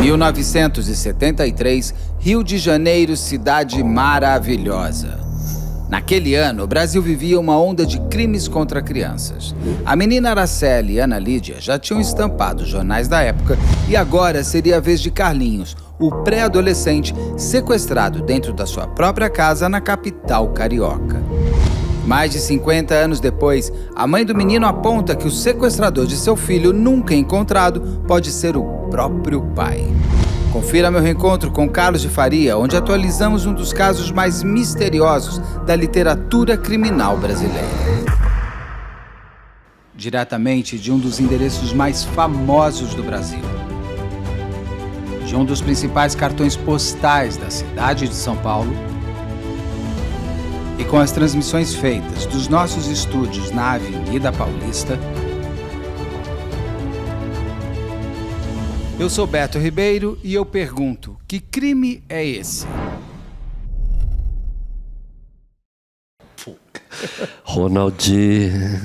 1973, Rio de Janeiro, cidade maravilhosa. Naquele ano, o Brasil vivia uma onda de crimes contra crianças. A menina Araceli e Ana Lídia já tinham estampado os jornais da época e agora seria a vez de Carlinhos, o pré-adolescente sequestrado dentro da sua própria casa na capital carioca. Mais de 50 anos depois, a mãe do menino aponta que o sequestrador de seu filho, nunca encontrado, pode ser o próprio pai. Confira meu reencontro com Carlos de Faria, onde atualizamos um dos casos mais misteriosos da literatura criminal brasileira. Diretamente de um dos endereços mais famosos do Brasil. De um dos principais cartões postais da cidade de São Paulo. E com as transmissões feitas dos nossos estúdios na Avenida Paulista, eu sou Beto Ribeiro e eu pergunto, que crime é esse? Ronaldinho.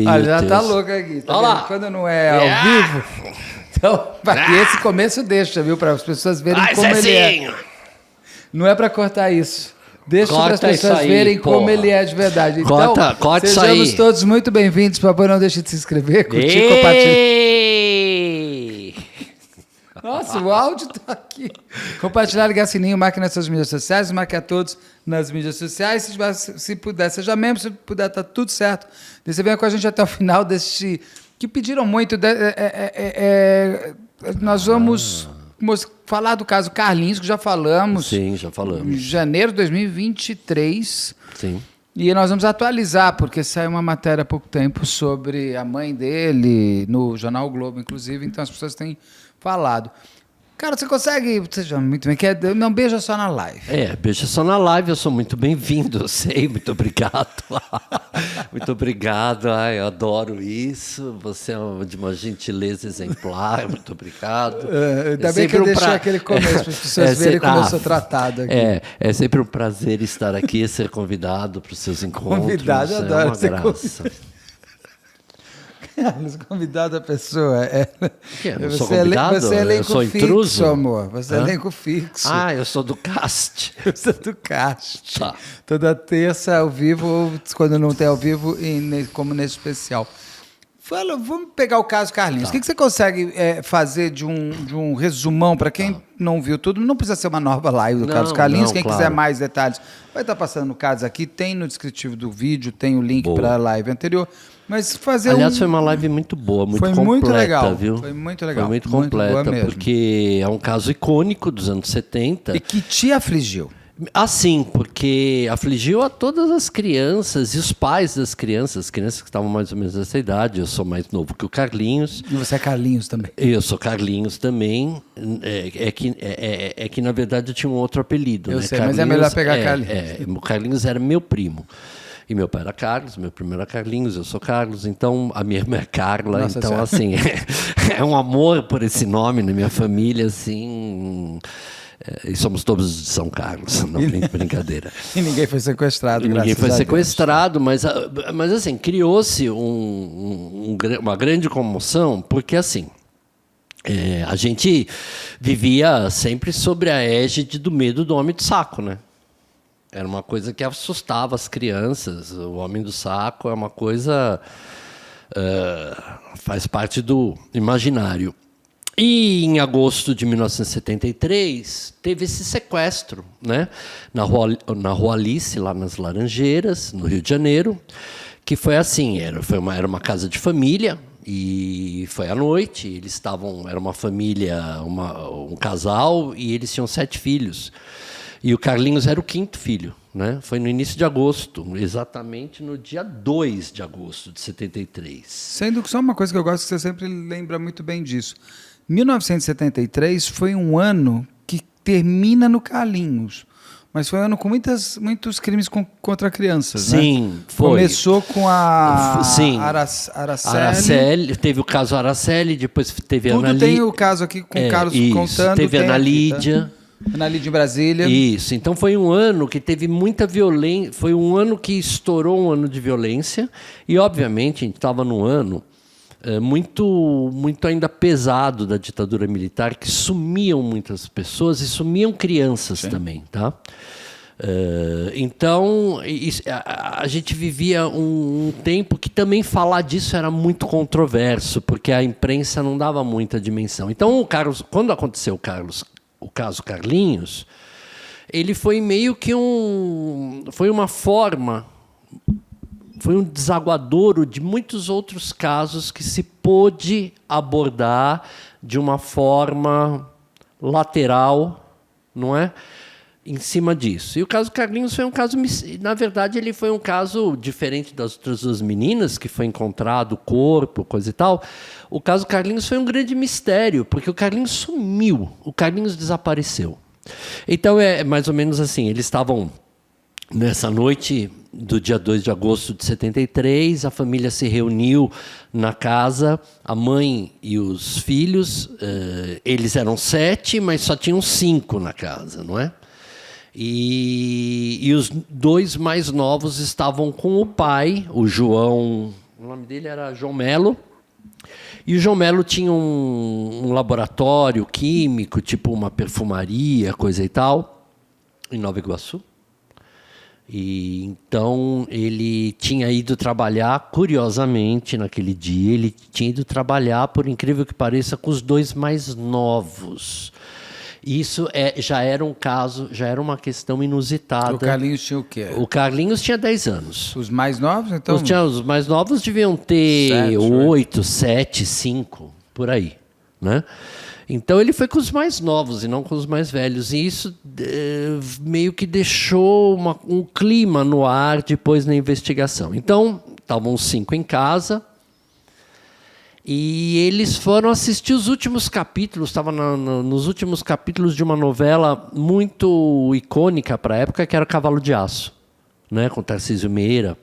Olha, já tá louco aqui. Tá vendo? Quando não é ao vivo... Então, esse começo deixa, viu? Para as pessoas verem como ele é. Não é para cortar isso. Deixa para as pessoas verem como ele é de verdade. Então, sejamos todos muito bem-vindos. Por favor, não deixe de se inscrever, curtir, compartilhar. Nossa, o áudio tá aqui. Compartilhar, ligar sininho, marque nas suas mídias sociais, marque a todos nas mídias sociais. Se puder, seja membro, se puder, tá tudo certo. Você venha com a gente até o final deste... que pediram muito. Nós vamos falar do caso Carlinhos, que já falamos. Sim, já falamos. Em janeiro de 2023. Sim. E nós vamos atualizar, porque saiu uma matéria há pouco tempo sobre a mãe dele, no Jornal o Globo, inclusive, então as pessoas têm falado. Cara, você consegue... Seja muito bem. Não, beija só na live. Beija só na live. Eu sou muito bem-vindo, eu sei. Muito obrigado. Muito obrigado. Ai, eu adoro isso. Você é de uma gentileza exemplar. Muito obrigado. Ainda bem que eu deixei aquele começo, para as pessoas verem como eu sou tratado aqui. É sempre um prazer estar aqui e ser convidado para os seus encontros. Convidado, eu adoro ser graça. Convidado a pessoa. Eu não sou convidado? Você é elenco eu sou intruso? Fixo, amor. Você é elenco fixo. Ah, eu sou do cast. Eu sou do cast. Tá. Toda terça ao vivo, ou quando não tem ao vivo, como nesse especial. Vamos pegar o caso Carlinhos. Tá. O que você consegue fazer de um resumão para quem não viu tudo? Não precisa ser uma nova live do caso Carlinhos. Quem quiser mais detalhes, vai estar passando no caso aqui. Tem no descritivo do vídeo, tem o link para a live anterior. Mas Aliás, foi uma live muito boa, muito completa, muito legal, viu? Foi muito legal. Foi muito completa, porque é um caso icônico dos anos 70. E que te afligiu. Assim, porque afligiu a todas as crianças e os pais das crianças, as crianças que estavam mais ou menos dessa idade. Eu sou mais novo que o Carlinhos. E você é Carlinhos também. Eu sou Carlinhos também. É que na verdade, eu tinha um outro apelido. Eu né? sei, Carlinhos, mas é melhor pegar Carlinhos. O Carlinhos era meu primo. E meu pai era Carlos, meu primo era Carlinhos, eu sou Carlos, então a minha irmã é Carla. Nossa, então, assim, é um amor por esse nome na minha família, assim. E somos todos de São Carlos, não brincadeira. E ninguém foi sequestrado, Ninguém foi sequestrado, mas assim, criou-se uma grande comoção, porque assim, a gente vivia sempre sobre a égide do medo do homem do saco, né? Era uma coisa que assustava as crianças. O homem do saco é uma coisa... faz parte do imaginário. E em agosto de 1973, teve esse sequestro, né? Na Rua Alice, lá nas Laranjeiras, no Rio de Janeiro, que foi assim, era uma casa de família, e foi à noite, eles estavam... Era uma família, um casal, e eles tinham 7 filhos. E o Carlinhos era o 5º filho, né? Foi no início de agosto, exatamente no dia 2 de agosto de 73. Sendo que só uma coisa que eu gosto, que você sempre lembra muito bem disso. 1973 foi um ano que termina no Carlinhos, mas foi um ano com muitos crimes contra crianças. Sim, né? foi. Começou com a Araceli, teve o caso Araceli, depois teve a Ana Lídia. Tem o caso aqui com o Carlos contando. Teve a Ana Lídia. Ana Lídia em Brasília. Isso, então foi um ano que teve muita violência, foi um ano que estourou um ano de violência, e obviamente a gente estava num ano muito ainda pesado da ditadura militar, que sumiam muitas pessoas e sumiam crianças também, tá? Então, a gente vivia um tempo que também falar disso era muito controverso, porque a imprensa não dava muita dimensão. Então, quando aconteceu o caso Carlinhos, ele foi meio que foi uma forma, foi um desaguadouro de muitos outros casos que se pôde abordar de uma forma lateral, não é? Em cima disso. E o caso Carlinhos foi um caso, na verdade, ele foi um caso diferente das outras duas meninas, que foi encontrado o corpo, coisa e tal. O caso Carlinhos foi um grande mistério, porque o Carlinhos sumiu, o Carlinhos desapareceu. Então, é mais ou menos assim, eles estavam nessa noite do dia 2 de agosto de 73, a família se reuniu na casa, a mãe e os filhos, eles eram 7, mas só tinham 5 na casa, não é? E os 2 mais novos estavam com o pai, o João, o nome dele era João Melo, e o João Melo tinha um laboratório químico, tipo uma perfumaria, coisa e tal, em Nova Iguaçu. E então ele tinha ido trabalhar, curiosamente, naquele dia, ele tinha ido trabalhar, por incrível que pareça, com os 2 mais novos. Isso já era um caso, já era uma questão inusitada. O Carlinhos tinha o quê? O Carlinhos tinha 10 anos. Os mais novos, então? Os mais novos deviam ter 8, 7, 5, por aí, né? Então ele foi com os mais novos e não com os mais velhos. E isso meio que deixou um clima no ar depois na investigação. Então, estavam os 5 em casa. E eles foram assistir os últimos capítulos, estava nos últimos capítulos de uma novela muito icônica para a época, que era Cavalo de Aço, né, com Tarcísio Meira.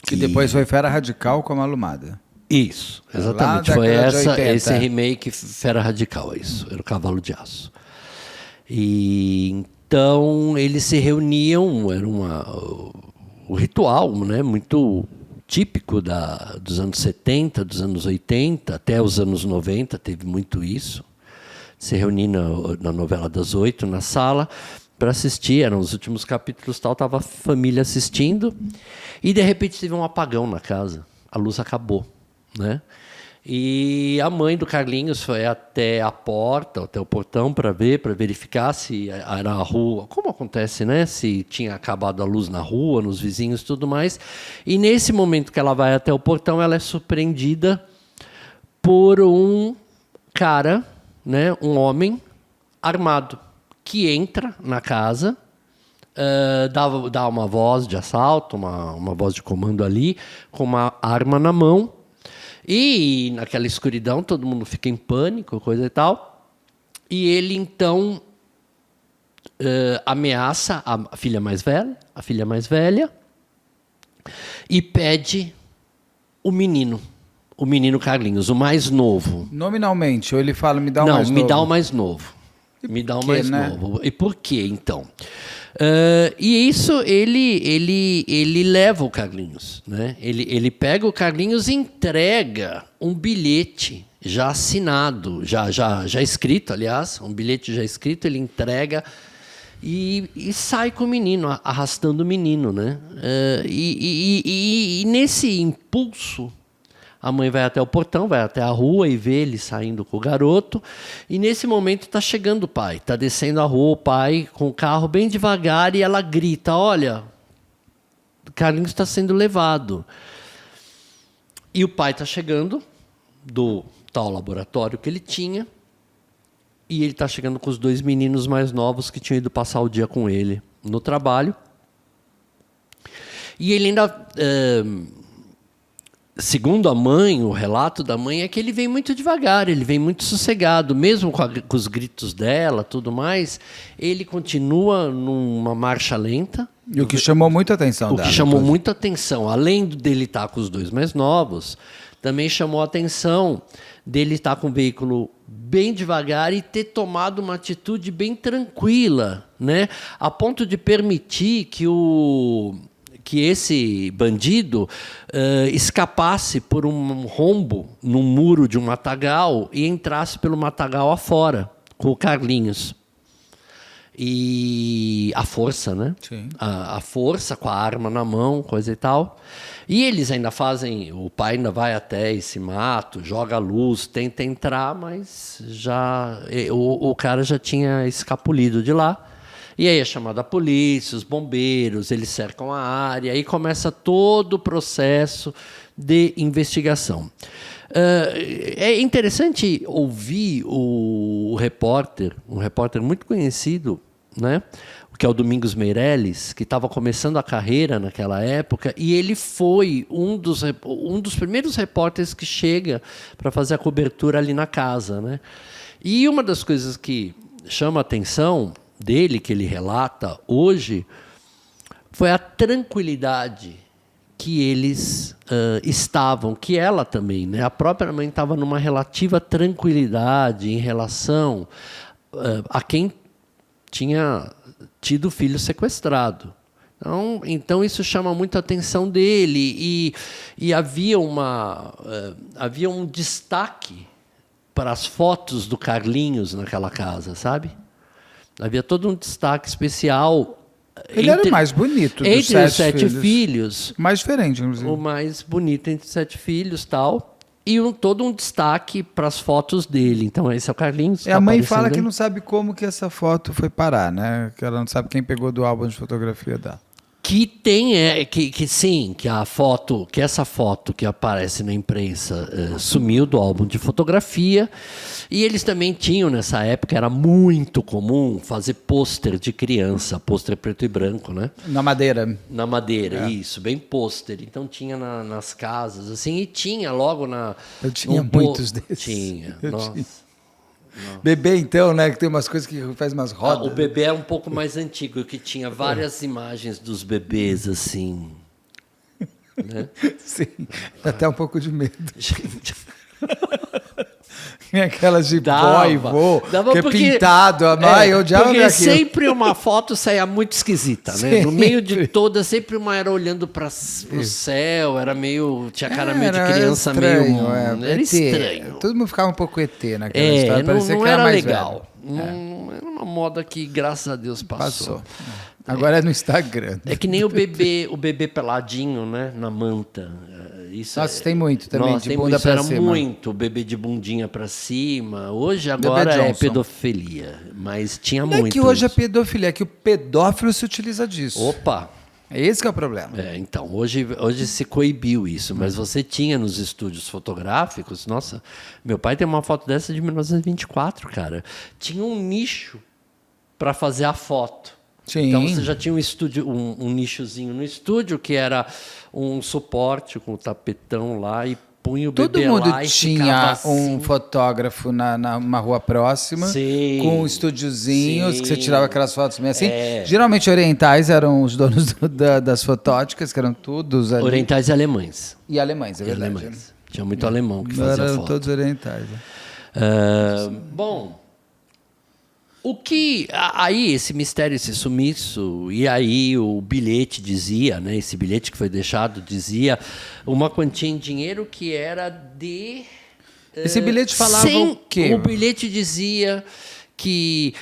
Que depois foi Fera Radical com a Malumada. Isso, exatamente. Foi esse remake Fera Radical, isso, era o Cavalo de Aço. E então eles se reuniam, era o ritual, né, muito típico dos anos 70, dos anos 80, até os anos 90, teve muito isso. Se reunir na novela das 8, na sala, para assistir. Eram os últimos capítulos, estava a família assistindo, e de repente teve um apagão na casa. A luz acabou, né? E a mãe do Carlinhos foi até a porta, até o portão, para verificar se era a rua, como acontece, né? Se tinha acabado a luz na rua, nos vizinhos e tudo mais. E nesse momento que ela vai até o portão, ela é surpreendida por um cara, né? Um homem armado, que entra na casa, dá uma voz de assalto, uma voz de comando ali, com uma arma na mão. E naquela escuridão todo mundo fica em pânico, coisa e tal. E ele então ameaça a filha mais velha, e pede o menino Carlinhos, o mais novo. Nominalmente, ou ele fala, me dá o mais novo? Não, me dá o mais novo. Me dá o mais novo. E por quê, então? E isso ele leva o Carlinhos, né? Ele pega o Carlinhos e entrega um bilhete já assinado, já escrito, aliás, um bilhete já escrito, ele entrega e sai com o menino, arrastando o menino, né? E nesse impulso, a mãe vai até o portão, vai até a rua e vê ele saindo com o garoto. E nesse momento está chegando o pai. Está descendo a rua o pai com o carro bem devagar e ela grita, olha, Carlinhos está sendo levado. E o pai está chegando do tal laboratório que ele tinha. E ele está chegando com os 2 meninos mais novos que tinham ido passar o dia com ele no trabalho. E ele ainda... segundo a mãe, o relato da mãe é que ele vem muito devagar, ele vem muito sossegado, mesmo com os gritos dela, tudo mais, ele continua numa marcha lenta. E o que chamou muita atenção dela. O que chamou muita atenção, além dele estar com os 2 mais novos, também chamou a atenção dele estar com o veículo bem devagar e ter tomado uma atitude bem tranquila, né? A ponto de permitir que que esse bandido escapasse por um rombo no muro de um matagal e entrasse pelo matagal afora, com o Carlinhos. E a força, né? Sim. A força, com a arma na mão, coisa e tal. E eles ainda fazem... O pai ainda vai até esse mato, joga luz, tenta entrar, mas já o cara já tinha escapulido de lá. E aí é chamada a polícia, os bombeiros, eles cercam a área, aí começa todo o processo de investigação. É interessante ouvir um repórter muito conhecido, né, que é o Domingos Meirelles, que estava começando a carreira naquela época, e ele foi um dos primeiros repórteres que chega para fazer a cobertura ali na casa, né? E uma das coisas que chama a atenção dele, que ele relata hoje, foi a tranquilidade que eles estavam, que ela também, né? A própria mãe estava numa relativa tranquilidade em relação a quem tinha tido o filho sequestrado. Então isso chama muito a atenção dele e havia um destaque para as fotos do Carlinhos naquela casa, sabe? Havia todo um destaque especial. Ele era o mais bonito dos entre os 7 filhos. Mais diferente, inclusive. O mais bonito entre os 7 filhos, tal. E todo um destaque para as fotos dele. Então, esse é o Carlinhos. A mãe fala que não sabe como que essa foto foi parar, né? Que ela não sabe quem pegou do álbum de fotografia dela. Que tem, sim, que essa foto que aparece na imprensa sumiu do álbum de fotografia. E eles também tinham, nessa época, era muito comum fazer pôster de criança, pôster preto e branco, né? Na madeira. Na madeira, isso, bem pôster. Então tinha nas casas, assim, e tinha logo na... Eu tinha muitos desses. Tinha, nossa. Não. Bebê, então, né? Que tem umas coisas que faz umas rodas. O bebê é um pouco mais antigo, que tinha várias imagens dos bebês, assim. Né? Sim, dá até um pouco de medo. Aquelas de vó e vô, que é pintado. Eu odiava porque aquilo. sempre uma foto saía muito esquisita, né? No meio de todas, sempre uma era olhando para o céu, era meio... Tinha cara meio de criança, estranho, meio... Era estranho. Todo mundo ficava um pouco ET naquela história, parecia não que era mais legal. Era uma moda que, graças a Deus, passou. Agora é no Instagram. É que nem o bebê peladinho, né? Na manta. Nossa, tem muito também, Nossa, de bunda pra cima. Era muito o bebê de bundinha pra cima. Hoje, agora é pedofilia. Mas tinha muito. Não é que hoje é pedofilia, é que o pedófilo se utiliza disso. Opa! É esse que é o problema. Então, hoje se coibiu isso. Mas você tinha nos estúdios fotográficos... Nossa, meu pai tem uma foto dessa de 1924, cara. Tinha um nicho para fazer a foto. Sim. Então você já tinha um estúdio, um nichozinho no estúdio que era um suporte com o tapetão lá e punha o bebê lá. Todo mundo tinha assim. um fotógrafo numa rua próxima, sim, com estúdiozinhos, sim, que você tirava aquelas fotos meio assim. Geralmente orientais eram os donos das fotóticas, que eram todos ali. Orientais e alemães. E alemães, é verdade. Alemães. Tinha muito alemão que fazia eram foto. Todos orientais. Bom... O que aí esse mistério, esse sumiço, e aí o bilhete dizia, né? Esse bilhete que foi deixado dizia uma quantia em dinheiro que era de... Esse bilhete falava o quê? O bilhete dizia que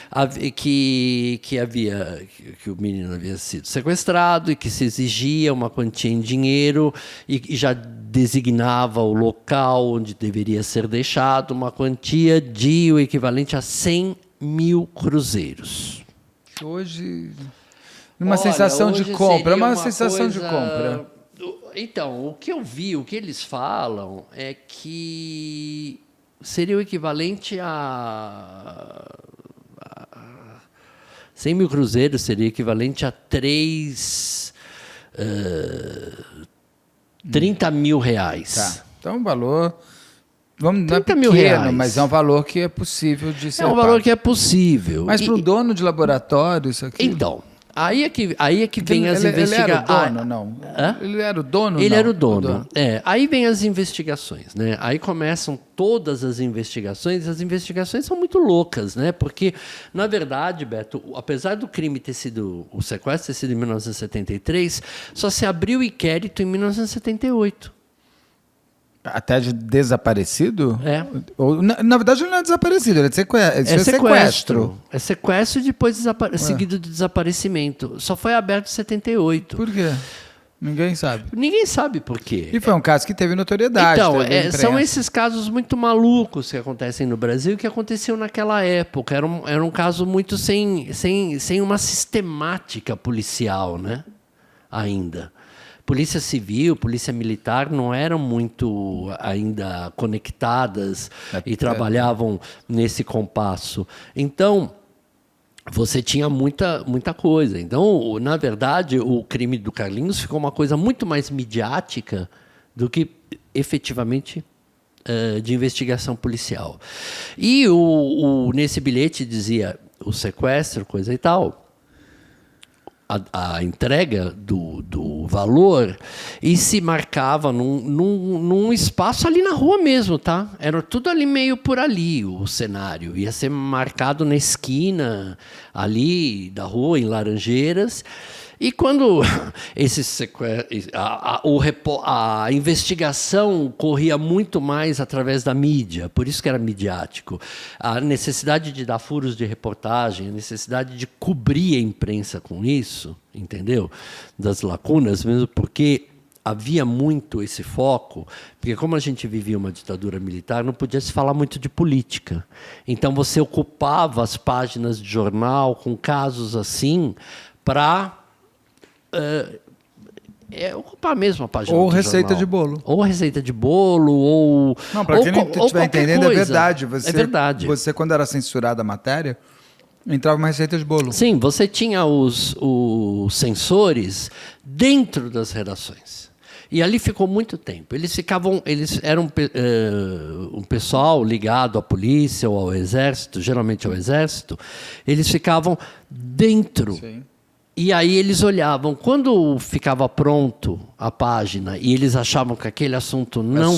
o menino havia sido sequestrado e que se exigia uma quantia em dinheiro e já designava o local onde deveria ser deixado, uma quantia de o equivalente a 100 mil cruzeiros. Hoje, uma sensação de compra, uma sensação de compra. Então, o que eu vi, o que eles falam é que seria o equivalente a 100 mil cruzeiros seria equivalente a 30 mil reais. Tá. Então, o valor... Vamos dar 30 mil reais. Mas é um valor que é possível de ser É um valor que é possível. Mas para um dono de laboratório, isso aqui... Então, Aí é que vem as investigações. Ele era o dono, não? Hã? Ele era o dono, Ele não? era o dono. Aí vem as investigações, né? Aí começam todas as investigações. As investigações são muito loucas, né? Porque, na verdade, Beto, apesar do crime ter sido, o sequestro ter sido em 1973, só se abriu o inquérito em 1978. Até de desaparecido? É. Ou, na verdade, ele não é desaparecido, ele é sequestro. É sequestro. É sequestro e depois seguido de desaparecimento. Só foi aberto em 78. Por quê? Ninguém sabe. Ninguém sabe por quê. E foi um caso que teve notoriedade. Então, teve são esses casos muito malucos que acontecem no Brasil e que aconteciam naquela época. Era um caso muito sem uma sistemática policial, né? Ainda. Polícia Civil, Polícia Militar não eram muito ainda conectadas e trabalhavam nesse compasso. Então, você tinha muita coisa. Então, na verdade, o crime do Carlinhos ficou uma coisa muito mais midiática do que efetivamente de investigação policial. E nesse bilhete dizia o sequestro, coisa e tal. A entrega do valor e se marcava num espaço ali na rua mesmo, tá? Era tudo ali meio por ali o cenário. Ia ser marcado na esquina ali da rua, em Laranjeiras. E quando a investigação corria muito mais através da mídia, por isso que era midiático, a necessidade de dar furos de reportagem, a necessidade de cobrir a imprensa com isso, entendeu? Das lacunas, mesmo porque havia muito esse foco, porque como a gente vivia uma ditadura militar, não podia se falar muito de política. Então você ocupava as páginas de jornal com casos assim para ocupar mesmo a página ou do receita jornal. de bolo. Ou receita de bolo, ou... Não, para quem não estiver entendendo, coisa. é verdade. É verdade. Você, quando era censurada a matéria, entrava uma receita de bolo. Sim, você tinha os censores dentro das redações. E ali ficou muito tempo. Eles eram um pessoal ligado à polícia ou ao exército, geralmente ao exército, eles ficavam dentro. Sim. E aí eles olhavam, quando ficava pronto a página e eles achavam que aquele assunto não...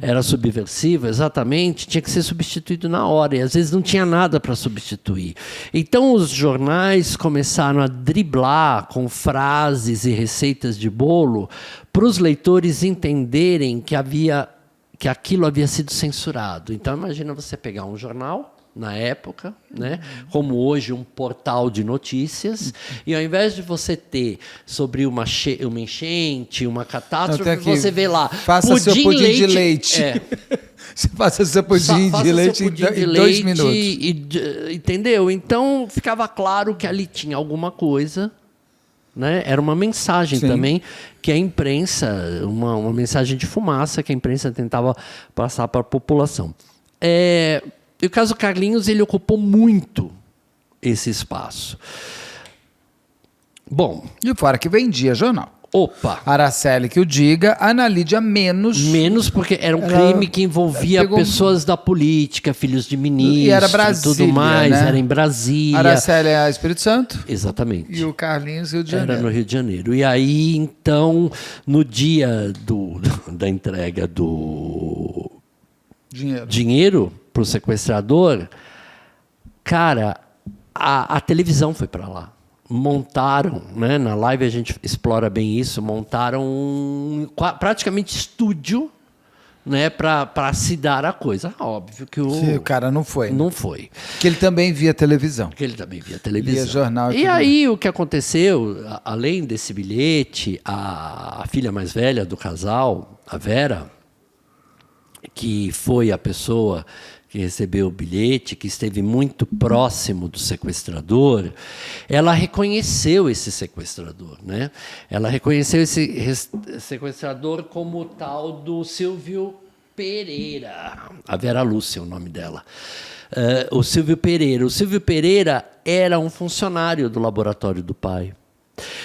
Era subversivo, exatamente, tinha que ser substituído na hora. E às vezes não tinha nada para substituir. Então os jornais começaram a driblar com frases e receitas de bolo para os leitores entenderem que aquilo havia sido censurado. Então imagina você pegar um jornal... na época, né? Como hoje um portal de notícias, e ao invés de você ter sobre uma enchente, uma catástrofe, você vê lá faça seu pudim de leite. Você faça seu pudim de leite em 2 minutos. Entendeu? Então ficava claro que ali tinha alguma coisa, né? Era uma mensagem também que a imprensa, uma mensagem de fumaça que a imprensa tentava passar para a população. E o caso Carlinhos, ele ocupou muito esse espaço. Bom... E fora que vendia jornal. Opa! Araceli que o diga, Ana Lídia menos. Menos porque era um crime que envolvia pessoas da política, filhos de ministros, e era Brasília, tudo mais, né? Era em Brasília. Araceli é Espírito Santo. Exatamente. E o Carlinhos, Rio de Janeiro. Era no Rio de Janeiro. E aí, então, no dia da entrega do dinheiro para o sequestrador, cara, a televisão foi para lá. Montaram, né, na live a gente explora bem isso, montaram praticamente estúdio, né, para se dar a coisa. Óbvio que o cara não foi. Não foi. Que ele também via televisão. Via jornal. E aí o que aconteceu, além desse bilhete, a filha mais velha do casal, a Vera, que foi a pessoa que recebeu o bilhete, que esteve muito próximo do sequestrador, ela reconheceu esse sequestrador, né? Ela reconheceu esse sequestrador como o tal do Silvio Pereira. A Vera Lúcia é o nome dela. O Silvio Pereira. O Silvio Pereira era um funcionário do laboratório do pai.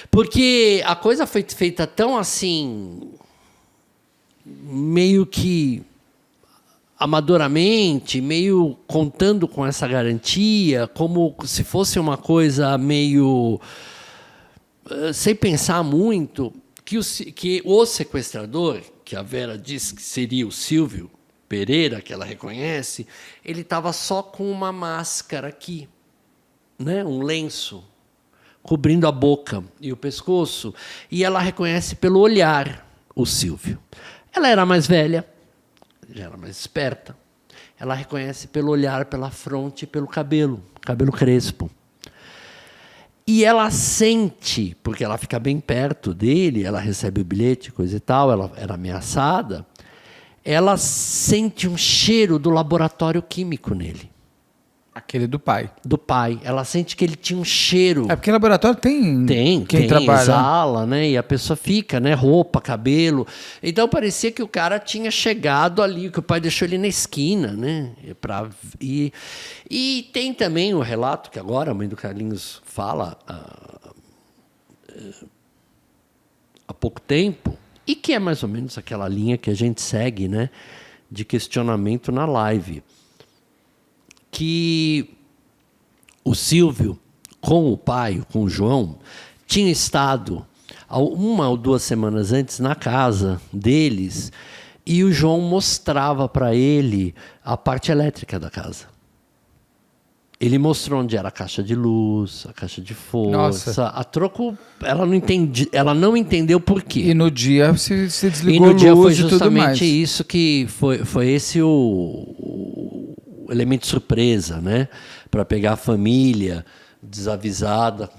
Porque a coisa foi feita tão assim, meio que amadoramente, meio contando com essa garantia, como se fosse uma coisa meio sem pensar muito, que o sequestrador, que a Vera diz que seria o Silvio Pereira, que ela reconhece, ele estava só com uma máscara aqui, né? Um lenço, cobrindo a boca e o pescoço, e ela reconhece pelo olhar o Silvio. Ela era mais velha, já era mais esperta. Ela reconhece pelo olhar, pela fronte e pelo cabelo crespo. E ela sente, porque ela fica bem perto dele, ela recebe o bilhete, coisa e tal, ela era ameaçada, ela sente um cheiro do laboratório químico nele. Aquele do pai. Do pai. Ela sente que ele tinha um cheiro. É porque no laboratório tem quem trabalha. Exala, né? E a pessoa fica, né? Roupa, cabelo. Então parecia que o cara tinha chegado ali, que o pai deixou ele na esquina, né? E tem também o relato que agora a mãe do Carlinhos fala há pouco tempo, e que é mais ou menos aquela linha que a gente segue, né? De questionamento na live. Que o Silvio, com o pai, com o João, tinha estado 1 ou 2 semanas antes na casa deles e o João mostrava para ele a parte elétrica da casa. Ele mostrou onde era a caixa de luz, a caixa de força. Nossa. A troco, ela não entendeu por quê. E no dia se desligou a luz. E no dia foi e tudo mais. justamente isso que foi esse o elemento surpresa, né? Para pegar a família desavisada.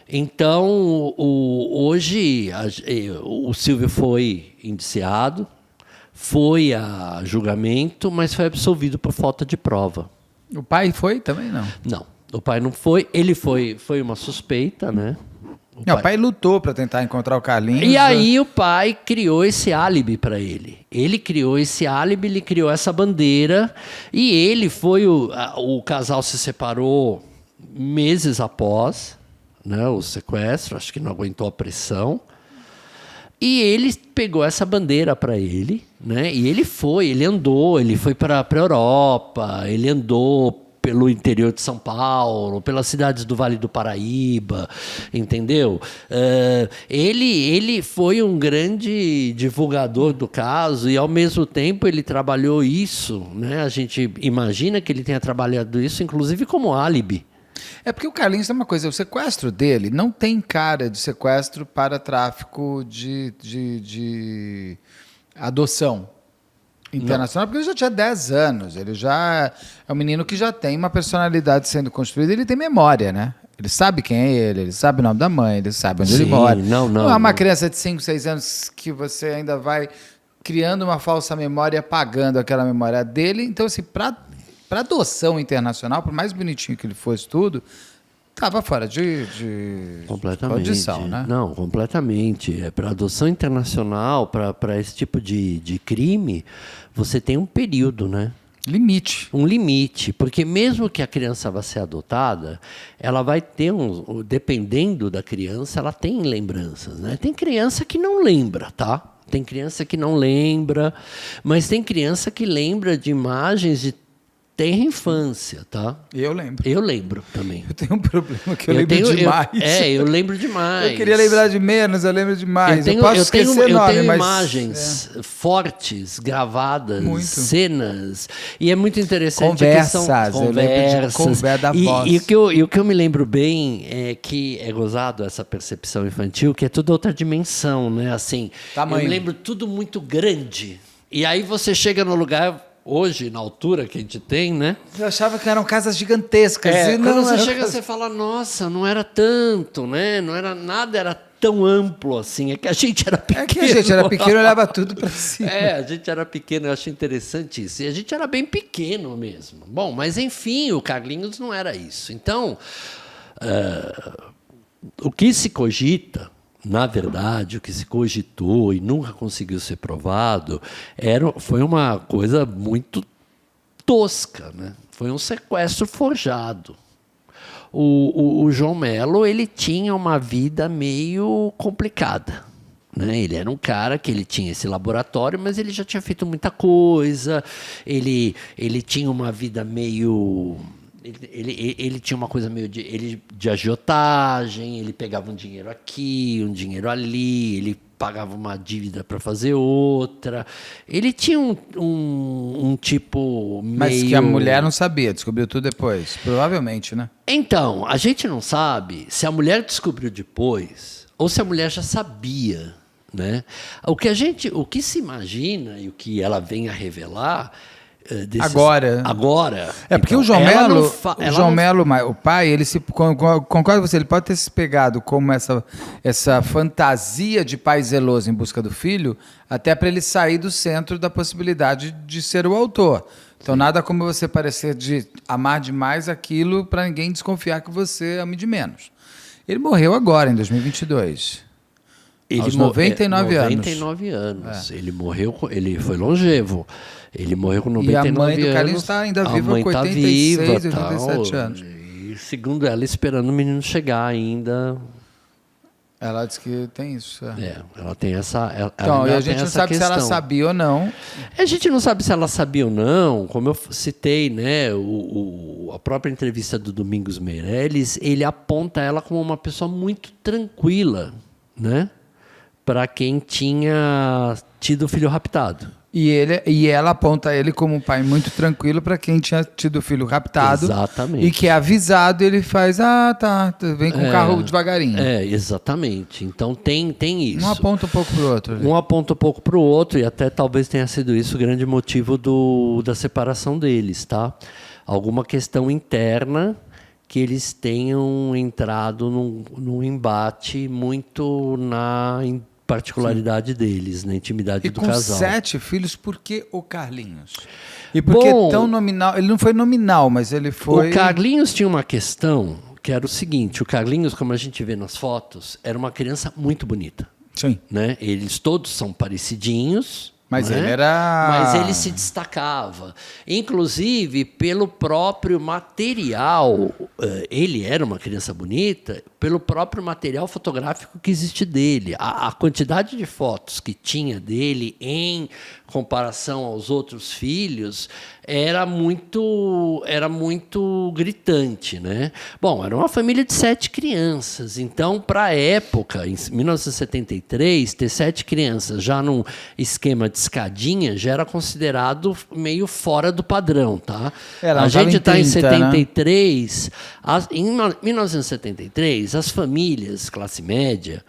Então, hoje, o Silvio foi indiciado, foi a julgamento, mas foi absolvido por falta de prova. O pai foi também, não? Não, o pai não foi. Ele foi uma suspeita, né? O pai lutou para tentar encontrar o Carlinhos. E aí o pai criou esse álibi para ele. Ele criou esse álibi, ele criou essa bandeira. E ele foi... O casal se separou meses após, né, o sequestro. Acho que não aguentou a pressão. E ele pegou essa bandeira para ele, né? E ele andou, ele foi para a Europa, ele andou pelo interior de São Paulo, pelas cidades do Vale do Paraíba, entendeu? Ele foi um grande divulgador do caso e, ao mesmo tempo, ele trabalhou isso, né? A gente imagina que ele tenha trabalhado isso, inclusive, como álibi. É porque o Carlinhos tem uma coisa, o sequestro dele não tem cara de sequestro para tráfico de adoção internacional, porque ele já tinha 10 anos, ele já é um menino que já tem uma personalidade sendo construída, ele tem memória, né? Ele sabe quem é ele sabe o nome da mãe, ele sabe onde ele mora. Não é uma criança de 5, 6 anos que você ainda vai criando uma falsa memória e apagando aquela memória dele. Então, assim, para adoção internacional, por mais bonitinho que ele fosse tudo, estava fora de condição, né? Não, completamente. Para adoção internacional, para esse tipo de crime, você tem um período, né? Limite. Um limite, porque mesmo que a criança vá ser adotada, ela vai ter dependendo da criança, ela tem lembranças, né? Tem criança que não lembra, tá? Tem criança que não lembra, mas tem criança que lembra de imagens de tenra infância, tá? Eu lembro. Eu lembro também. Eu tenho um problema que eu lembro demais. Eu lembro demais. Eu queria lembrar de menos, eu lembro demais. Eu tenho imagens fortes, gravadas, muito. Cenas. E é muito interessante. Conversas. Eu lembro de conversa da voz. E o que eu me lembro bem é que é gozado essa percepção infantil, que é toda outra dimensão, né? Assim, tamanho. Eu me lembro tudo muito grande. E aí você chega no lugar... Hoje, na altura que a gente tem, né? Eu achava que eram casas gigantescas. E quando você chega, você fala, nossa, não era tanto, né? Não era nada, era tão amplo assim. É que a gente era pequeno. É que a gente era pequeno e olhava tudo para cima. A gente era pequeno, eu acho interessante isso. E a gente era bem pequeno mesmo. Bom, mas enfim, o Carlinhos não era isso. Então, o que se cogita... Na verdade, o que se cogitou e nunca conseguiu ser provado foi uma coisa muito tosca, né? Foi um sequestro forjado. O João Melo, ele tinha uma vida meio complicada. né? Ele era um cara que ele tinha esse laboratório, mas ele já tinha feito muita coisa. Ele tinha uma vida meio... Ele tinha uma coisa meio de agiotagem, ele pegava um dinheiro aqui, um dinheiro ali, ele pagava uma dívida para fazer outra. Ele tinha um tipo meio... Mas que a mulher não sabia, descobriu tudo depois. Provavelmente, né? Então, a gente não sabe se a mulher descobriu depois ou se a mulher já sabia, né? O que se imagina e o que ela vem a revelar... Agora. É porque então, o João Melo, o pai, ele concorda com você, ele pode ter se pegado como essa fantasia de pai zeloso em busca do filho, até para ele sair do centro da possibilidade de ser o autor. Então, nada como você parecer de amar demais aquilo para ninguém desconfiar que você ame de menos. Ele morreu agora, em 2022. Aos 99 anos. 99 anos. Ele morreu, ele foi longevo. Ele morreu com 99 anos. E a mãe do Carlinhos está ainda viva com 86, 87 anos. E, segundo ela, esperando o menino chegar ainda. Ela disse que tem isso. Ela tem essa. Então, e a gente não sabe se ela sabia ou não. A gente não sabe se ela sabia ou não. Como eu citei, né, a própria entrevista do Domingos Meirelles, ele aponta ela como uma pessoa muito tranquila, né, para quem tinha tido o filho raptado. E ela aponta ele como um pai muito tranquilo para quem tinha tido o filho raptado. Exatamente. E que é avisado, ele faz, tá, vem com o carro devagarinho. Exatamente. Então tem isso. Um aponta um pouco para o outro. Um aponta um pouco para o outro, e até talvez tenha sido isso o grande motivo da separação deles, tá? Alguma questão interna que eles tenham entrado num embate muito na particularidade deles, na intimidade do casal. E com 7 filhos, por que o Carlinhos? E por que tão nominal? Ele não foi nominal, mas ele foi... O Carlinhos tinha uma questão que era o seguinte, o Carlinhos, como a gente vê nas fotos, era uma criança muito bonita. Sim. Né? Eles todos são parecidinhos, mas né? ele era... Mas ele se destacava. Inclusive, pelo próprio material, ele era uma criança bonita, pelo próprio material fotográfico que existe dele. A quantidade de fotos que tinha dele em comparação aos outros filhos era muito gritante, né? Bom, era uma família de 7 crianças. Então, para a época, em 1973, ter 7 crianças já num esquema de escadinha já era considerado meio fora do padrão, tá? A gente está em 73. Né? Em 1973, as famílias classe média,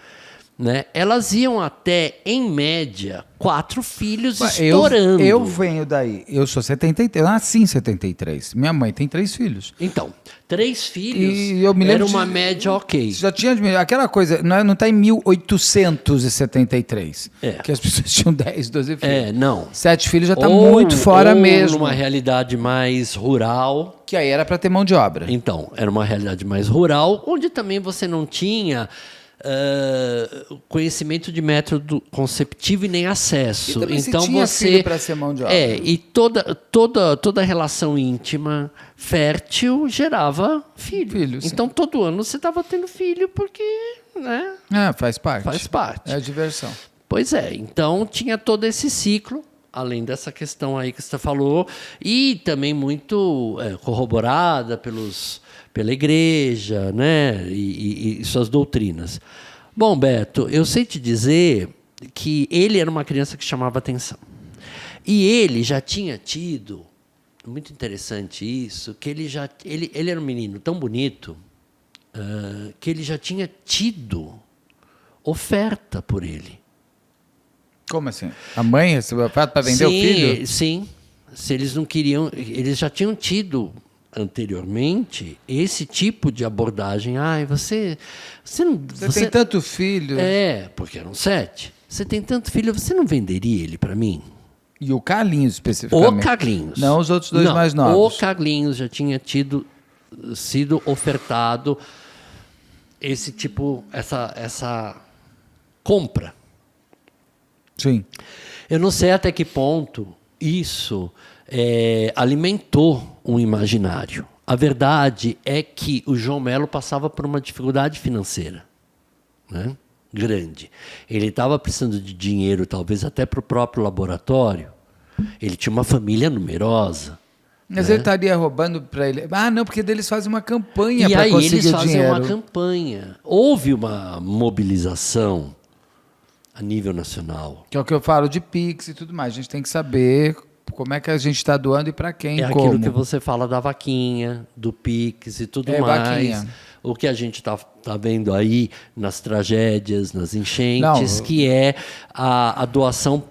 né, elas iam até, em média, 4 filhos estourando. Eu venho daí. Eu sou 73. Eu nasci em 73. Minha mãe tem 3 filhos. Então, 3 filhos era uma média ok. Já tinha aquela coisa, não está em 1873. Que as pessoas tinham 10, 12 filhos. Não. 7 filhos já está muito fora mesmo. Numa realidade mais rural. Que aí era para ter mão de obra. Então, era uma realidade mais rural, onde também você não tinha... conhecimento de método conceptivo e nem acesso. E então se tinha você filho para ser mão de obra. E toda relação íntima fértil gerava filho. Então todo ano você estava tendo filho porque, né? Faz parte. Faz parte. É a diversão. Pois é. Então tinha todo esse ciclo. Além dessa questão aí que você falou, e também muito corroborada pela igreja, né, e suas doutrinas. Bom, Beto, eu sei te dizer que ele era uma criança que chamava atenção. E ele já tinha tido, muito interessante isso, que ele era um menino tão bonito que ele já tinha tido oferta por ele. Como assim? A mãe recebeu oferta para vender o filho? Sim. Se eles não queriam, eles já tinham tido anteriormente esse tipo de abordagem. Você tem tanto filho. Porque eram 7. Você tem tanto filho, você não venderia ele para mim? E o Carlinhos especificamente? O Carlinhos. Não os outros 2 mais novos. O Carlinhos já tinha sido ofertado esse tipo, essa compra. Sim. Eu não sei até que ponto isso alimentou um imaginário. A verdade é que o João Melo passava por uma dificuldade financeira, né? grande. Ele estava precisando de dinheiro, talvez até para o próprio laboratório. Ele tinha uma família numerosa. Mas né? ele estaria roubando para ele. Ah, não, porque eles fazem uma campanha E para aí conseguir eles fazem dinheiro. uma campanha. Houve uma mobilização a nível nacional. Que é o que eu falo de Pix e tudo mais. A gente tem que saber como é que a gente está doando e para quem, É como. aquilo que você fala da vaquinha, do Pix e tudo mais. Vaquinha. O que a gente está vendo aí nas tragédias, nas enchentes, que é a doação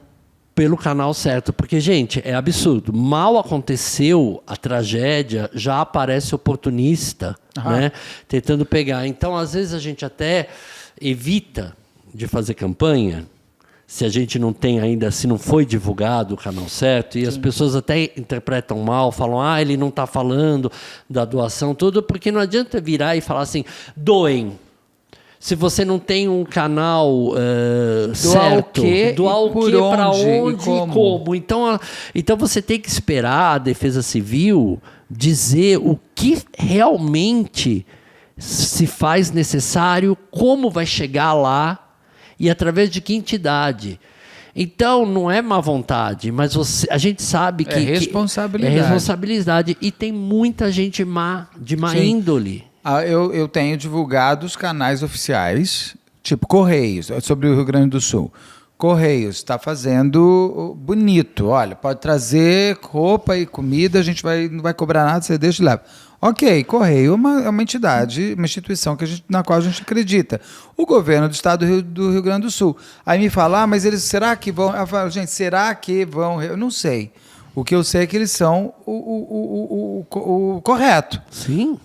pelo canal certo. Porque, gente, é absurdo. Mal aconteceu a tragédia, já aparece oportunista, né, tentando pegar. Então, às vezes, a gente até evita de fazer campanha, se a gente não tem ainda, se não foi divulgado o canal certo, e as pessoas até interpretam mal, falam, ele não está falando da doação, tudo, porque não adianta virar e falar assim, doem. Se você não tem um canal certo, doar o quê, para onde e como. Então você tem que esperar a Defesa Civil dizer o que realmente se faz necessário, como vai chegar lá, e através de que entidade. Então, não é má vontade, mas a gente sabe que... É responsabilidade. É responsabilidade. E tem muita gente de má índole. Eu tenho divulgado os canais oficiais, tipo Correios, sobre o Rio Grande do Sul. Correios está fazendo bonito. Olha, pode trazer roupa e comida, a gente não vai cobrar nada, você deixa e leva. Ok, Correio é uma entidade, uma instituição na qual a gente acredita. O governo do estado do Rio Grande do Sul. Aí me fala, mas eles, será que vão... Eu falo, gente, será que vão... Eu não sei. O que eu sei é que eles são o correto. Sim.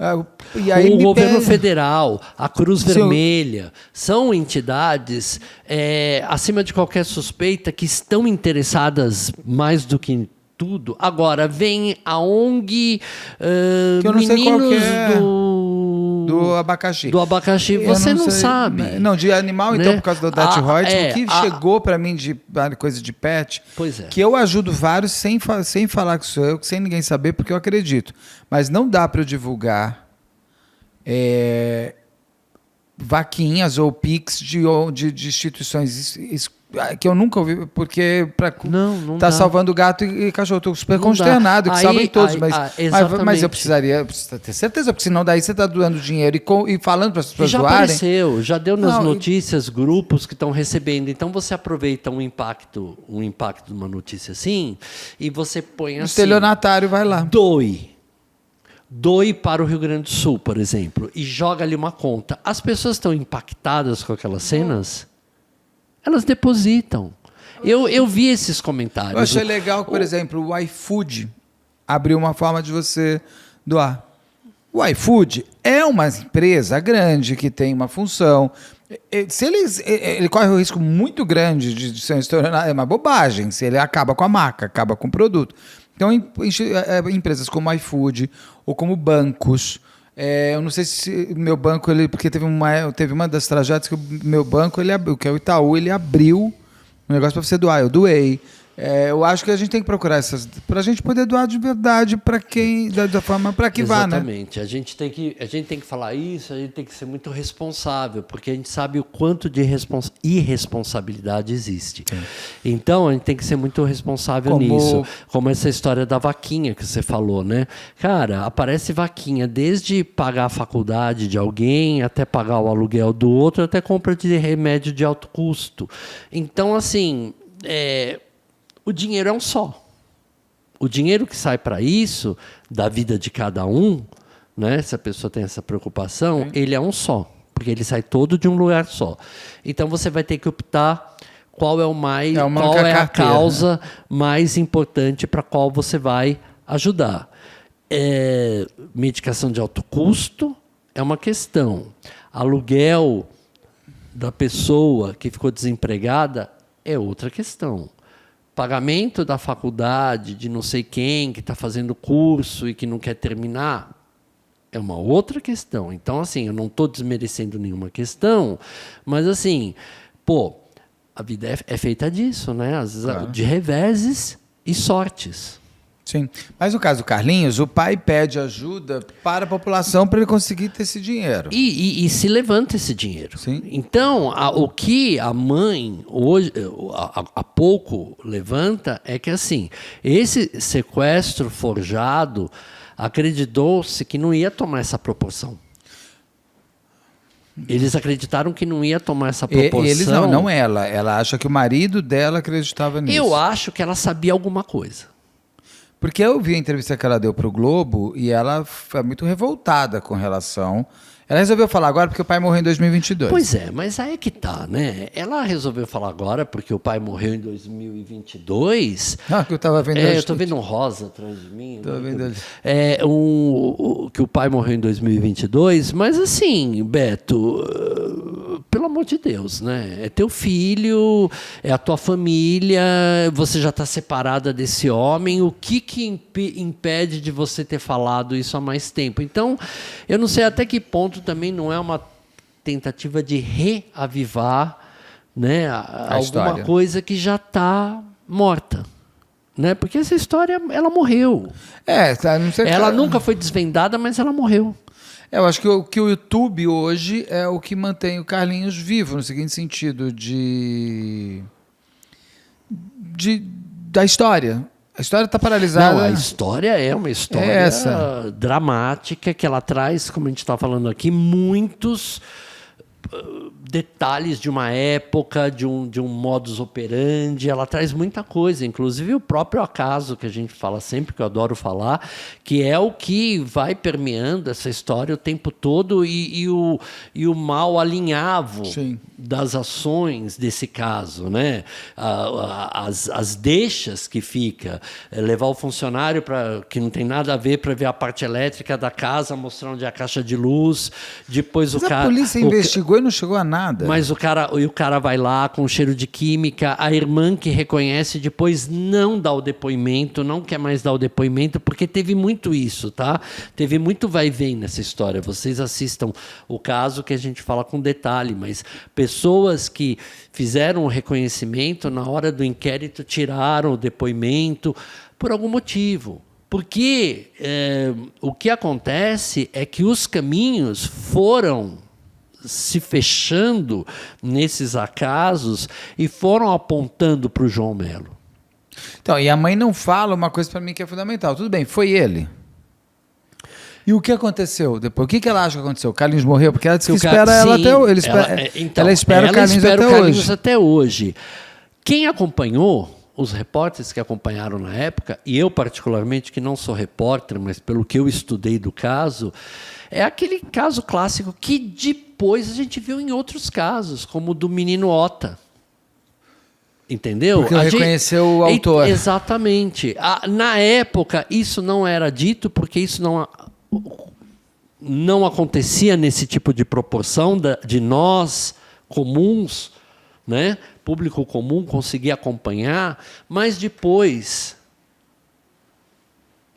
E aí o governo federal, a Cruz Vermelha, são entidades, acima de qualquer suspeita, que estão interessadas mais do que tudo. Agora, vem a ONG que eu não sei qual que é. Do abacaxi. Do abacaxi, você não sabe. Não, de animal, né? então, por causa do Dutch Reutemann, o que chegou para mim de coisa de pet, que eu ajudo vários sem falar que sou eu, sem ninguém saber, porque eu acredito. Mas não dá para eu divulgar vaquinhas ou Pix de instituições que eu nunca ouvi, porque não tá dá. Salvando gato e cachorro. Estou super consternado, que salvem todos. Mas eu precisaria ter certeza, porque senão daí você está doando dinheiro e falando para as pessoas já doarem. Apareceu, já deu nas notícias, grupos que estão recebendo. Então você aproveita um impacto de uma notícia assim, e você põe assim... O estelionatário vai lá. Doe para o Rio Grande do Sul, por exemplo, e joga ali uma conta. As pessoas estão impactadas com aquelas cenas, elas depositam. Eu vi esses comentários. Eu achei legal que, por exemplo, o iFood abriu uma forma de você doar. O iFood é uma empresa grande que tem uma função. Se ele corre um risco muito grande de ser um estelionatário, é uma bobagem. Se ele acaba com a marca, acaba com o produto. Então, empresas como iFood ou como bancos, eu não sei se meu banco, porque teve uma das tragédias que o meu banco, que é o Itaú, ele abriu um negócio para você doar. Eu doei. Eu acho que a gente tem que procurar essas para a gente poder doar de verdade para quem, da forma para que vá, né? Exatamente. A gente tem que falar isso, a gente tem que ser muito responsável, porque a gente sabe o quanto de irresponsabilidade existe. Então, a gente tem que ser muito responsável nisso. Como essa história da vaquinha que você falou, né? Cara, aparece vaquinha desde pagar a faculdade de alguém, até pagar o aluguel do outro, até compra de remédio de alto custo. Então, assim, o dinheiro é um só. O dinheiro que sai para isso, da vida de cada um, né, se a pessoa tem essa preocupação, ele é um só, porque ele sai todo de um lugar só. Então você vai ter que optar qual é a causa mais importante para qual você vai ajudar. Medicação de alto custo é uma questão. Aluguel da pessoa que ficou desempregada é outra questão. Pagamento da faculdade de não sei quem que está fazendo curso e que não quer terminar é uma outra questão. Então, assim, eu não estou desmerecendo nenhuma questão, mas, assim, a vida é feita disso, né? Às vezes, de reveses e sortes. Sim. Mas no caso do Carlinhos, o pai pede ajuda para a população para ele conseguir ter esse dinheiro. E se levanta esse dinheiro. Sim. Então, o que a mãe hoje, há pouco levanta é que assim, esse sequestro forjado acreditou-se que não ia tomar essa proporção. Eles acreditaram que não ia tomar essa proporção. Eles não ela. Ela acha que o marido dela acreditava nisso. Eu acho que ela sabia alguma coisa. Porque eu vi a entrevista que ela deu para o Globo e ela foi muito revoltada com relação... Ela resolveu falar agora porque o pai morreu em 2022. Pois é, mas aí é que tá, né? Ela resolveu falar agora porque o pai morreu em 2022. Ah, que eu estava vendo... eu estou vendo um rosa atrás de mim. Estou vendo ali. Que o pai morreu em 2022, mas assim, Beto, pelo amor de Deus, né? É teu filho, é a tua família, você já está separada desse homem, o que impede de você ter falado isso há mais tempo? Então, eu não sei até que ponto também não é uma tentativa de reavivar, né, alguma história. coisa que já está morta. Né? Porque essa história, ela morreu. Não sei Ela nunca foi desvendada, mas ela morreu. Eu acho que o YouTube hoje é o que mantém o Carlinhos vivo, no seguinte sentido da história. A história está paralisada. Não, a história é uma história dramática, que ela traz, como a gente está falando aqui, muitos detalhes de uma época, de um modus operandi. Ela traz muita coisa, inclusive o próprio acaso, que a gente fala sempre, que eu adoro falar, que é o que vai permeando essa história o tempo todo e o mal alinhavo Sim. das ações desse caso, né? As deixas que fica, levar o funcionário que não tem nada a ver para ver a parte elétrica da casa, mostrar onde é a caixa de luz, depois Mas a polícia investigou e não chegou a nada. Mas o cara vai lá com cheiro de química, a irmã que reconhece depois não dá o depoimento, não quer mais dar o depoimento, porque teve muito isso, tá? Teve muito vai e vem nessa história. Vocês assistam o caso que a gente fala com detalhe, mas pessoas que fizeram o reconhecimento, na hora do inquérito tiraram o depoimento por algum motivo. Porque o que acontece é que os caminhos foram se fechando nesses acasos e foram apontando para o João Melo. Então, e a mãe não fala uma coisa para mim que é fundamental. Tudo bem, foi ele. E o que aconteceu depois? O que ela acha que aconteceu? O Carlinhos morreu? Porque ela disse que espera ela até hoje. Ela espera o Carlinhos até hoje. Quem acompanhou, os repórteres que acompanharam na época, e eu particularmente, que não sou repórter, mas pelo que eu estudei do caso, é aquele caso clássico que depois a gente viu em outros casos, como o do menino Ota. Entendeu? Porque reconheceu o autor. Exatamente. Na época, isso não era dito, porque isso não acontecia nesse tipo de proporção de nós, comuns, né? Público comum, conseguir acompanhar, mas depois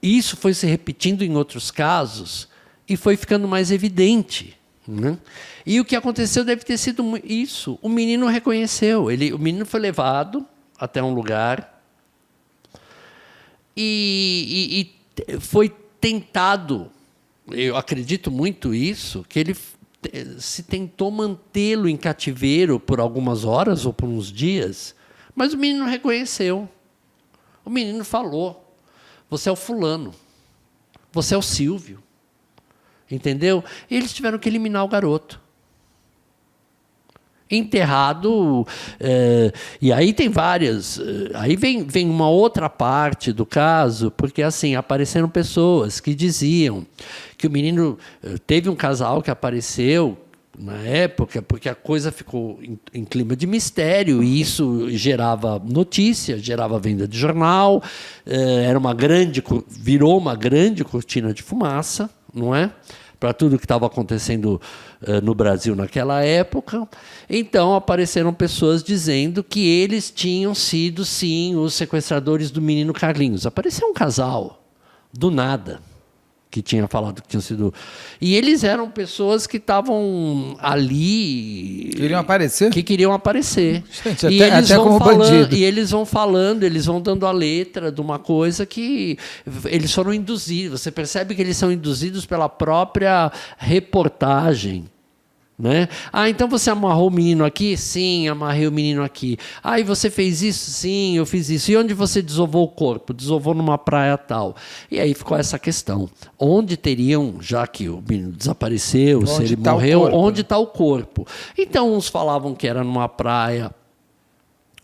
isso foi se repetindo em outros casos e foi ficando mais evidente. Né? E o que aconteceu deve ter sido isso. O menino reconheceu. O menino foi levado até um lugar e foi tentado, eu acredito muito isso, que ele se tentou mantê-lo em cativeiro por algumas horas ou por uns dias, mas o menino reconheceu. O menino falou: você é o fulano, você é o Silvio. Entendeu? E eles tiveram que eliminar o garoto. Enterrado. E aí tem várias. Aí vem uma outra parte do caso, porque assim, apareceram pessoas que diziam que o menino. Teve um casal que apareceu na época, porque a coisa ficou em clima de mistério, e isso gerava notícia, gerava venda de jornal, virou uma grande cortina de fumaça, não é? Para tudo que estava acontecendo no Brasil naquela época. Então, apareceram pessoas dizendo que eles tinham sido, sim, os sequestradores do menino Carlinhos. Apareceu um casal, do nada. que tinha falado que tinham sido... E eles eram pessoas que estavam ali... Queriam aparecer? Que queriam aparecer. Gente, até como bandido. E eles vão falando, eles vão dando a letra de uma coisa que eles foram induzidos. Você percebe que eles são induzidos pela própria reportagem. Né? Ah, então você amarrou o menino aqui? Sim, amarrei o menino aqui. Ah, e você fez isso? Sim, eu fiz isso. E onde você desovou o corpo? Desovou numa praia tal. E aí ficou essa questão. Onde teriam, já que o menino desapareceu, se ele morreu, onde está o corpo? Então, uns falavam que era numa praia,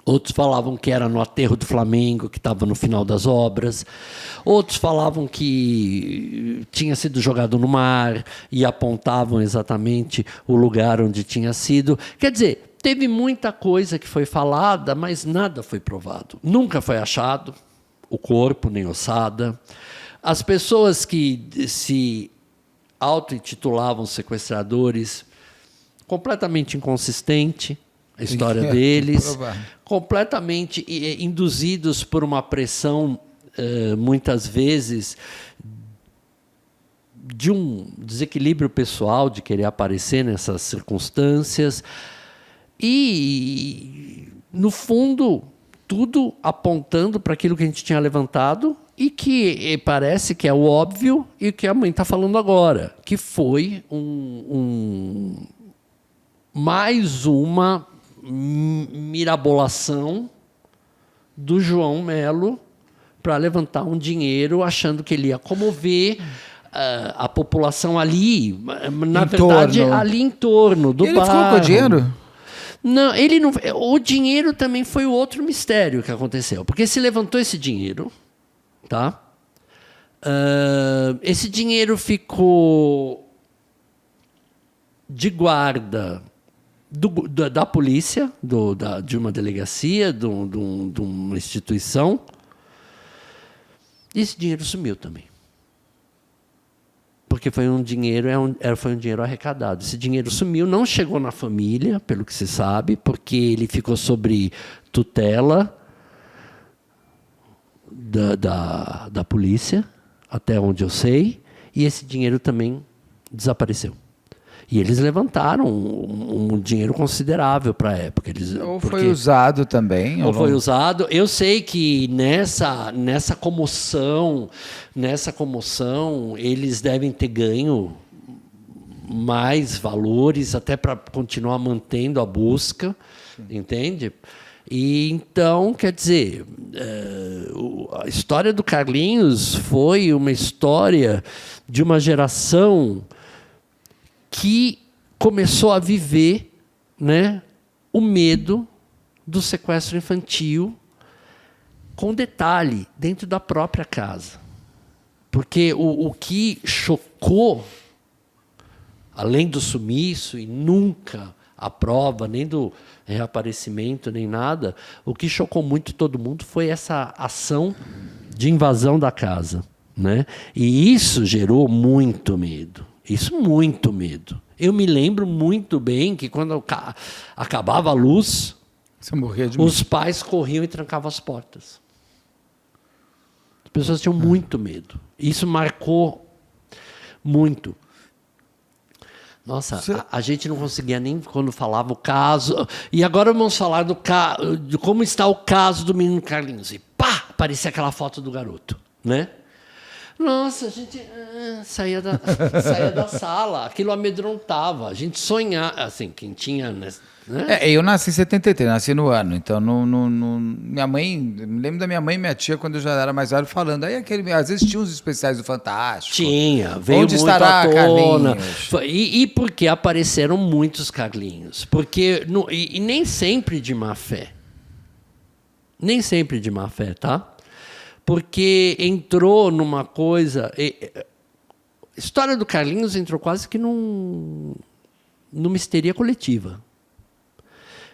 outros falavam que era no aterro do Flamengo, que estava no final das obras. Outros falavam que tinha sido jogado no mar e apontavam exatamente o lugar onde tinha sido. Quer dizer, teve muita coisa que foi falada, mas nada foi provado. Nunca foi achado o corpo, nem ossada. As pessoas que se auto-intitulavam sequestradores, completamente inconsistente, a história deles, completamente induzidos por uma pressão, muitas vezes, de um desequilíbrio pessoal, de querer aparecer nessas circunstâncias. E, no fundo, tudo apontando para aquilo que a gente tinha levantado e que parece que é o óbvio e que a mãe está falando agora, que foi mais uma mirabolação do João Melo para levantar um dinheiro achando que ele ia comover a população ali, na verdade, ali em torno do bairro. Ele ficou com o dinheiro? Não, ele não. O dinheiro também foi o outro mistério que aconteceu, porque se levantou esse dinheiro, tá? Esse dinheiro ficou de guarda da polícia, de uma delegacia, de uma instituição. E esse dinheiro sumiu também. Porque foi um dinheiro arrecadado. Esse dinheiro sumiu, não chegou na família, pelo que se sabe, porque ele ficou sob tutela da polícia, até onde eu sei, e esse dinheiro também desapareceu. E eles levantaram um dinheiro considerável para a época. Foi usado também? Ou foi usado. Eu sei que nessa comoção, eles devem ter ganho mais valores, até para continuar mantendo a busca, entende? E então, quer dizer, a história do Carlinhos foi uma história de uma geração que começou a viver, né, o medo do sequestro infantil, com detalhe, dentro da própria casa. Porque o que chocou, além do sumiço e nunca a prova, nem do reaparecimento, nem nada, o que chocou muito todo mundo foi essa ação de invasão da casa, né? E isso gerou muito medo. Isso, muito medo. Eu me lembro muito bem que quando acabava a luz, você morria de os pais corriam e trancavam as portas. As pessoas tinham muito medo. Isso marcou muito. Nossa, a gente não conseguia nem quando falava o caso. E agora vamos falar de como está o caso do menino Carlinhos. E pá, aparecia aquela foto do garoto, né? Nossa, a gente saía da sala, aquilo amedrontava, a gente sonhava, assim, quem tinha... Né? Eu nasci em 73, nasci no ano, então minha mãe, me lembro da minha mãe e minha tia, quando eu já era mais velho, falando, aí às vezes tinha uns especiais do Fantástico. Tinha, veio onde muito estará à tona. Carlinhos? E porque apareceram muitos Carlinhos, porque, e nem sempre de má fé. Nem sempre de má fé, tá? Porque entrou numa coisa... A história do Carlinhos entrou quase que numa histeria coletiva.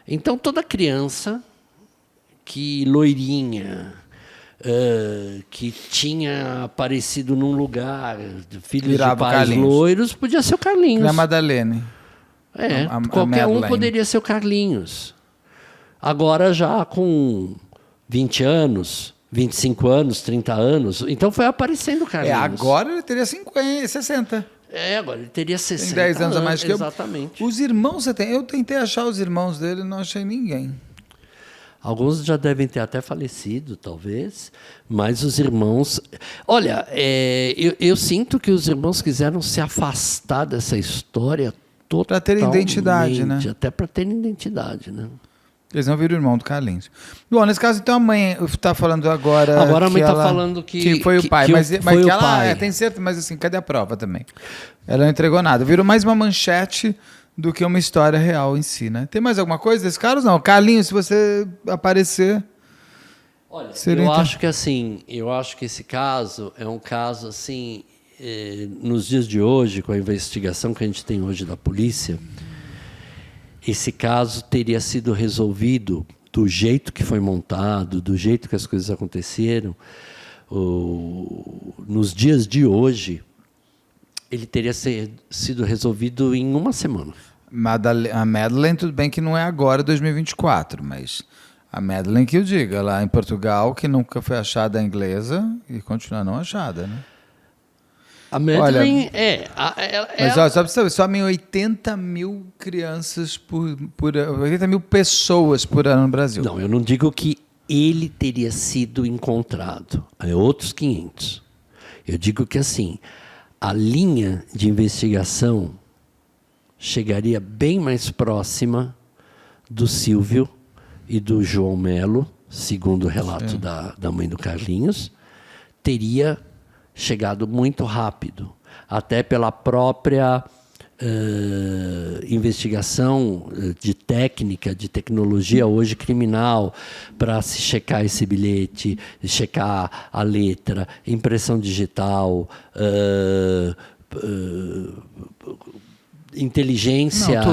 Então, toda criança que loirinha, que tinha aparecido num lugar, filho Virava de pais loiros, podia ser o Carlinhos. Na Madalene. Qualquer um poderia ser o Carlinhos. Agora, já com 20 anos... 25 anos, 30 anos. Então foi aparecendo o Carlinhos. Agora ele teria 50, 60. Agora ele teria 60 Tem 10 anos a mais que eu. Exatamente. Os irmãos você tem? Eu tentei achar os irmãos dele, não achei ninguém. Alguns já devem ter até falecido, talvez, mas os irmãos... Olha, eu sinto que os irmãos quiseram se afastar dessa história totalmente. Para terem identidade, né? Até para terem identidade, né? Eles não viram o irmão do Carlinhos. Bom, nesse caso, então, a mãe está falando agora... Agora a mãe está falando que foi o pai. Que mas foi que o ela pai. Tem certeza, mas assim, cadê a prova também? Ela não entregou nada. Virou mais uma manchete do que uma história real em si, né? Tem mais alguma coisa desse caso? Não. Carlinhos, se você aparecer... Olha, eu acho que esse caso é um caso, assim, nos dias de hoje, com a investigação que a gente tem hoje da polícia, esse caso teria sido resolvido do jeito que foi montado, do jeito que as coisas aconteceram. Nos dias de hoje, ele teria sido resolvido em uma semana. A Madeleine, tudo bem que não é agora, 2024, mas a Madeleine que eu diga, lá em Portugal, que nunca foi achada inglesa e continua não achada, né? A Madeleine Mas só para você saber, somem 80 mil crianças 80 mil pessoas por ano no Brasil. Não, eu não digo que ele teria sido encontrado. É outros 500. Eu digo que, assim, a linha de investigação chegaria bem mais próxima do Silvio e do João Melo, segundo o relato da mãe do Carlinhos, teria chegado muito rápido, até pela própria investigação de técnica, de tecnologia hoje criminal, para se checar esse bilhete, checar a letra, impressão digital, inteligência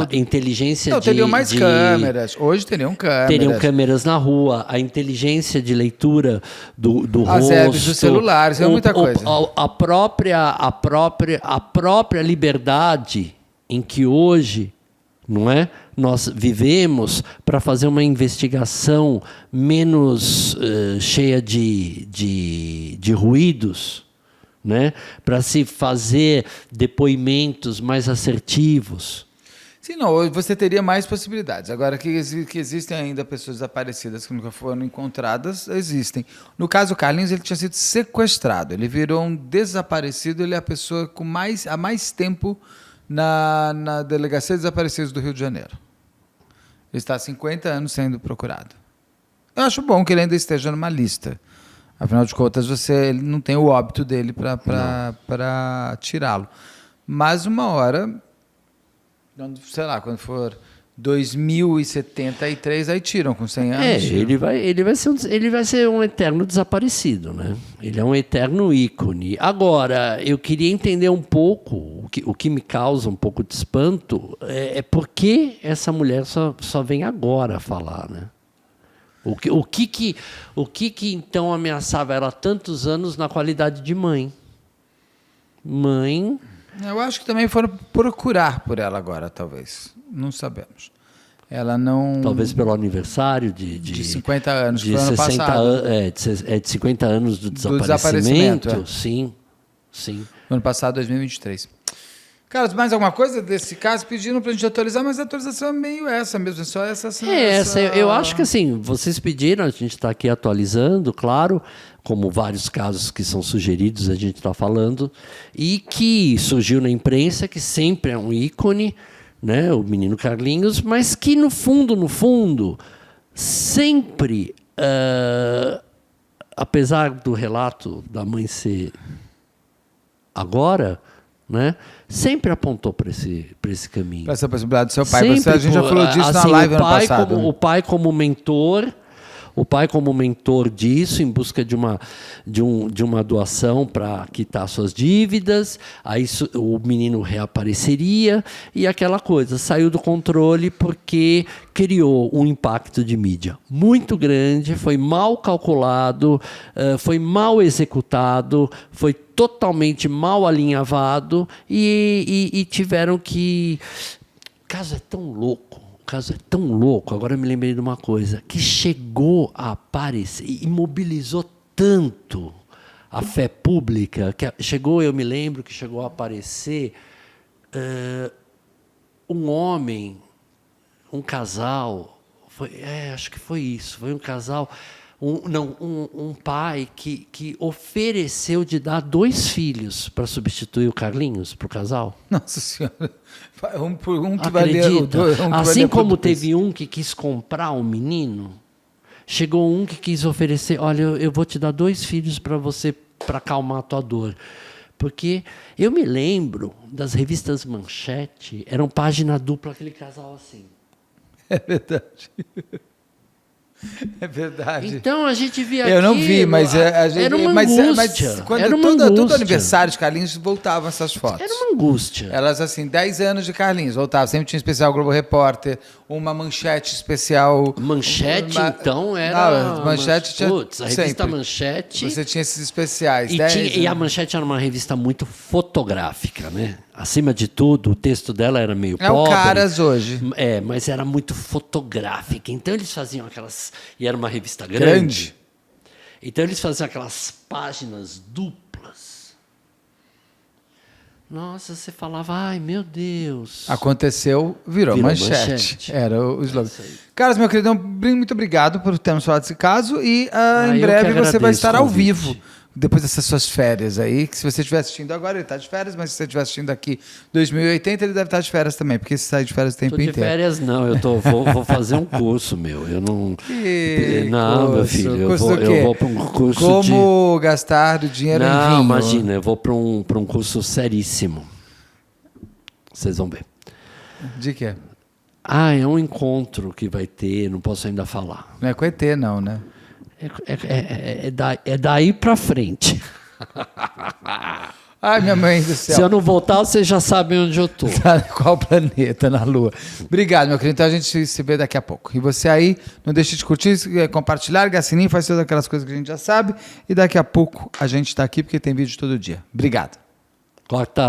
teriam mais câmeras. Hoje teriam câmeras. Teriam câmeras na rua, a inteligência de leitura do as rosto. As apps dos celulares, é muita coisa. A própria liberdade em que hoje, não é, nós vivemos para fazer uma investigação menos cheia de ruídos, né? Para se fazer depoimentos mais assertivos. Sim, não, você teria mais possibilidades. Agora, que existem ainda pessoas desaparecidas que nunca foram encontradas, existem. No caso do Carlinhos, ele tinha sido sequestrado. Ele virou um desaparecido, ele é a pessoa há mais tempo na Delegacia de Desaparecidos do Rio de Janeiro. Ele está há 50 anos sendo procurado. Eu acho bom que ele ainda esteja numa lista. Afinal de contas, ele não tem o óbito dele para tirá-lo. Mas uma hora, sei lá, quando for 2073, aí tiram com 100 anos. Ele vai ser um eterno desaparecido, né? Ele é um eterno ícone. Agora, eu queria entender um pouco, o que me causa um pouco de espanto, é por que essa mulher só vem agora falar, né? O que então ameaçava ela há tantos anos na qualidade de mãe? Eu acho que também foram procurar por ela agora, talvez. Não sabemos. Ela não... Talvez pelo aniversário de 50 anos, de foi ano 60 passado. De 50 anos do desaparecimento. Sim. No ano passado, 2023. Carlos, mais alguma coisa desse caso? Pediram para a gente atualizar, mas a atualização é meio essa mesmo, só essa. Eu acho que assim, vocês pediram, a gente está aqui atualizando, claro, como vários casos que são sugeridos, a gente está falando, e que surgiu na imprensa, que sempre é um ícone, né, o menino Carlinhos, mas que no fundo, sempre, apesar do relato da mãe ser agora, né, sempre apontou para esse caminho. Para essa possibilidade do seu pai. Sempre, a gente já falou disso na live ano passado. O pai como mentor disso, em busca de uma doação para quitar suas dívidas, aí o menino reapareceria e aquela coisa saiu do controle porque criou um impacto de mídia muito grande, foi mal calculado, foi mal executado, foi totalmente mal alinhavado e tiveram que... O caso é tão louco, agora eu me lembrei de uma coisa, que chegou a aparecer e mobilizou tanto a fé pública, que eu me lembro que chegou a aparecer um homem, um casal, acho que foi isso, foi um casal, um pai que ofereceu de dar 2 filhos para substituir o Carlinhos para o casal. Nossa Senhora. Um que Acredita? valia, Assim como teve um que quis comprar um menino, chegou um que quis oferecer, olha, eu vou te dar 2 filhos para você, para acalmar a tua dor. Porque eu me lembro das revistas Manchete, eram página dupla, aquele casal assim. É verdade. É verdade. Então a gente via Eu não vi, mas a gente, era uma angústia. Mas quando era uma todo angústia. aniversário de Carlinhos voltavam essas fotos. Era uma angústia. Elas assim, 10 anos de Carlinhos, voltava. Sempre tinha um especial Globo Repórter, uma manchete especial. Manchete, então, era... Não, Manchete tinha Putz, a revista sempre. Manchete... Você tinha esses especiais. E a Manchete era uma revista muito fotográfica, né? Acima de tudo, o texto dela era meio pobre. É o Caras hoje. Mas era muito fotográfica. Então eles faziam aquelas... E era uma revista grande. Então eles faziam aquelas páginas duplas. Nossa, você falava, ai, meu Deus. Aconteceu, virou manchete. Era o slogan. Carlos, meu querido, muito obrigado por termos falado desse caso. E em breve você vai estar ao vivo. Depois dessas suas férias aí, que se você estiver assistindo agora, ele está de férias, mas se você estiver assistindo aqui 2080, ele deve estar de férias também, porque você sai de férias o tempo inteiro. De férias não, vou fazer um curso, meu. Eu não. Não, meu filho, eu vou para um curso Como gastar o dinheiro em vinho. Não, imagina, eu vou para um curso seríssimo. Vocês vão ver. De quê? É um encontro que vai ter, não posso ainda falar. Não é com ET, não, né? É daí para frente. Ai, minha mãe do céu. Se eu não voltar, vocês já sabem onde eu estou. Tá em qual planeta? Na Lua. Obrigado, meu querido. Então a gente se vê daqui a pouco. E você aí, não deixe de curtir, compartilhar, ligar sininho, faz todas aquelas coisas que a gente já sabe. E daqui a pouco a gente está aqui porque tem vídeo todo dia. Obrigado. Corta.